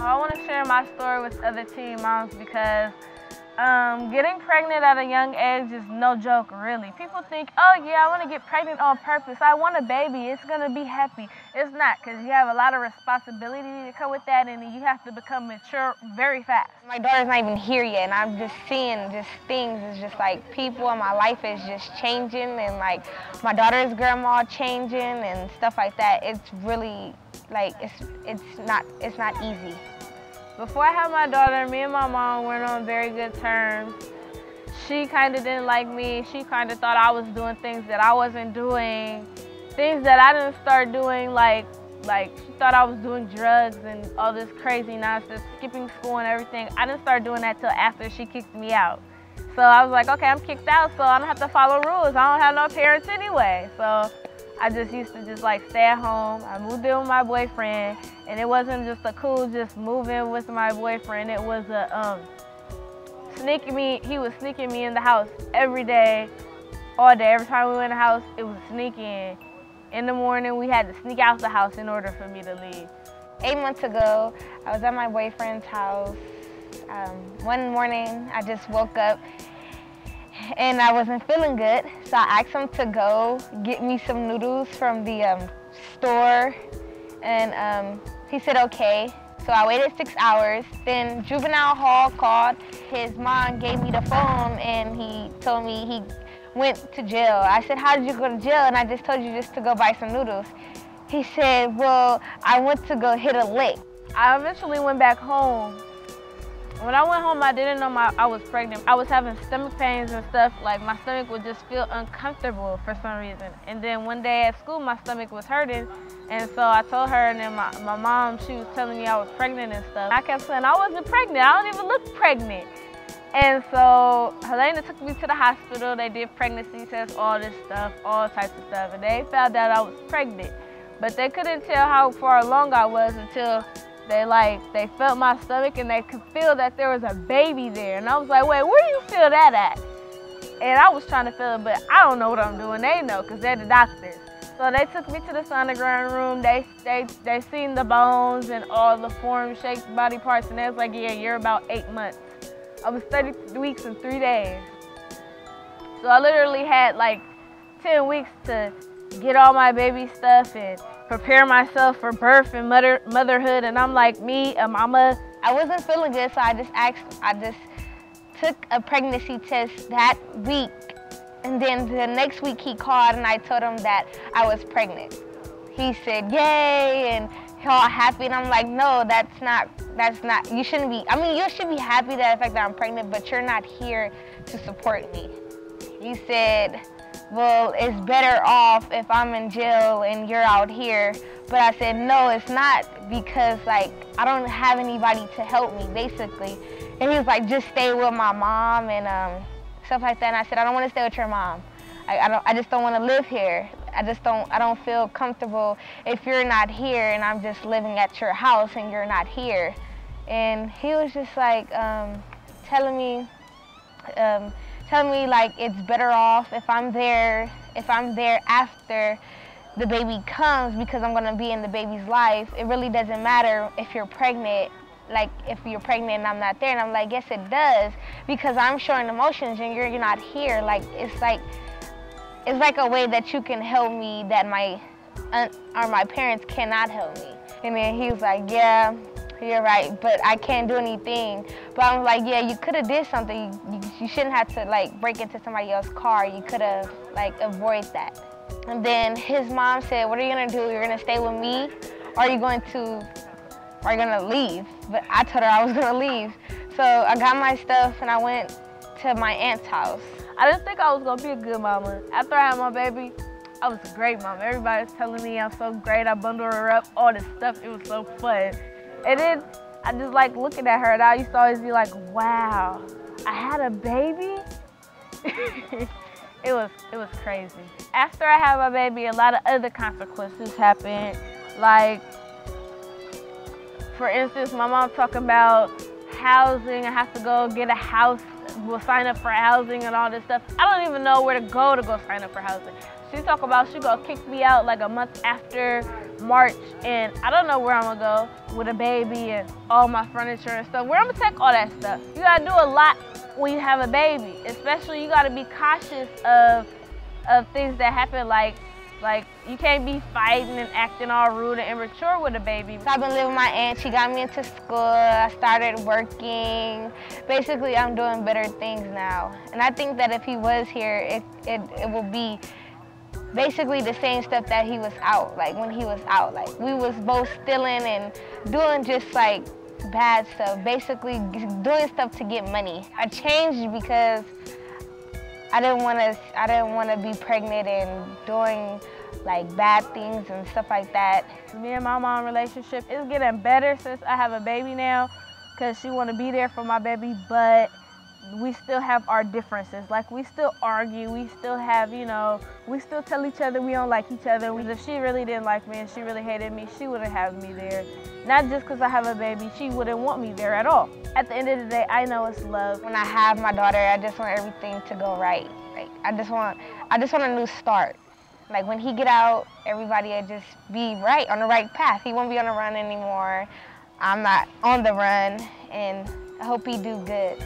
I want to share my story with other teen moms because getting pregnant at a young age is no joke, really. People think, oh yeah, I want to get pregnant on purpose. I want a baby. It's going to be happy. It's not, because you have a lot of responsibility to come with that, and you have to become mature very fast. My daughter's not even here yet, and I'm just seeing just things. It's just like people in my life is just changing, and like my daughter's grandma changing and stuff like that. It's really like it's not easy. Before I had my daughter, me and my mom weren't on very good terms. She kind of didn't like me. She kind of thought I was doing things that I wasn't doing, things that I didn't start doing, like she thought I was doing drugs and all this crazy nonsense, skipping school and everything. I didn't start doing that till after she kicked me out. So I was like, okay, I'm kicked out, so I don't have to follow rules. I don't have no parents anyway. So I just used to just like stay at home. I moved in with my boyfriend, and it wasn't just a cool just move in with my boyfriend. It was a he was sneaking me in the house every day, all day. Every time we went in the house, it was sneaking. In the morning, we had to sneak out the house in order for me to leave. 8 months ago, I was at my boyfriend's house. One morning, I just woke up and I wasn't feeling good, so I asked him to go get me some noodles from the store, and he said okay. So I waited 6 hours. Then juvenile hall called. His mom gave me the phone, and he told me he went to jail. I said, how did you go to jail? And I just told you just to go buy some noodles. He said, well, I went to go hit a lick. I eventually went back home. When I went home, I didn't know I was pregnant. I was having stomach pains and stuff. Like, my stomach would just feel uncomfortable for some reason. And then one day at school, my stomach was hurting. And so I told her, and then my mom, she was telling me I was pregnant and stuff. I kept saying, I wasn't pregnant. I don't even look pregnant. And so Helena took me to the hospital. They did pregnancy tests, all this stuff, all types of stuff. And they found out I was pregnant. But they couldn't tell how far along I was until they felt my stomach and they could feel that there was a baby there. And I was like, wait, where do you feel that at? And I was trying to feel it, but I don't know what I'm doing. They know, because they're the doctors. So they took me to the sonogram room. They seen the bones and all the form-shaped body parts, and they was like, yeah, you're about 8 months. I was 30 weeks and 3 days. So I literally had like 10 weeks to get all my baby stuff and prepare myself for birth and motherhood. And I'm like, me, a mama. I wasn't feeling good, so I just took a pregnancy test that week. And then the next week he called and I told him that I was pregnant. He said, yay, and he all happy. And I'm like, no, that's not, you shouldn't be, I mean, you should be happy that the fact that I'm pregnant, but you're not here to support me. He said, well, it's better off if I'm in jail and you're out here. But I said, no, it's not, because like, I don't have anybody to help me, basically. And he was like, just stay with my mom and stuff like that. And I said, I don't want to stay with your mom. I just don't want to live here. I don't feel comfortable if you're not here and I'm just living at your house and you're not here. And he was just like telling me like it's better off if I'm there after the baby comes, because I'm gonna be in the baby's life. It really doesn't matter if you're pregnant, like if you're pregnant and I'm not there. And I'm like, yes it does, because I'm showing emotions and you're not here. Like it's like a way that you can help me that my aunt or my parents cannot help me. And then he was like, yeah, you're right, but I can't do anything. But I was like, yeah, you could have did something. You shouldn't have to like break into somebody else's car. You could have like avoided that. And then his mom said, what are you gonna do? You're gonna stay with me, or are you gonna leave? But I told her I was gonna leave. So I got my stuff and I went to my aunt's house. I didn't think I was gonna be a good mama. After I had my baby, I was a great mama. Everybody was telling me I'm so great. I bundled her up, all this stuff. It was so fun. And then I just like looking at her, and I used to always be like, wow, I had a baby? It was crazy. After I had my baby, a lot of other consequences happened. Like, for instance, my mom talking about housing. I have to go get a house will sign up for housing and all this stuff. I don't even know where to go sign up for housing. She talk about she gonna kick me out like a month after March, and I don't know where I'm gonna go with a baby and all my furniture and stuff. Where I'm gonna take all that stuff? You gotta do a lot when you have a baby, especially you gotta be cautious of things that happen, like you can't be fighting and acting all rude and immature with a baby. So I've been living with my aunt. She got me into school. I started working. Basically, I'm doing better things now. And I think that if he was here, it will be basically the same stuff that he was out, like when he was out. Like we was both stealing and doing just like bad stuff, basically doing stuff to get money. I changed because I didn't want to be pregnant and doing like bad things and stuff like that. Me and my mom relationship is getting better since I have a baby now, because she want to be there for my baby, but we still have our differences. Like we still argue, we still have, you know, we still tell each other we don't like each other. If she really didn't like me and she really hated me, she wouldn't have me there. Not just because I have a baby, she wouldn't want me there at all. At the end of the day, I know it's love. When I have my daughter, I just want everything to go right. Like I just want a new start. Like when he get out, everybody will just be right, on the right path. He won't be on the run anymore. I'm not on the run, and I hope he do good.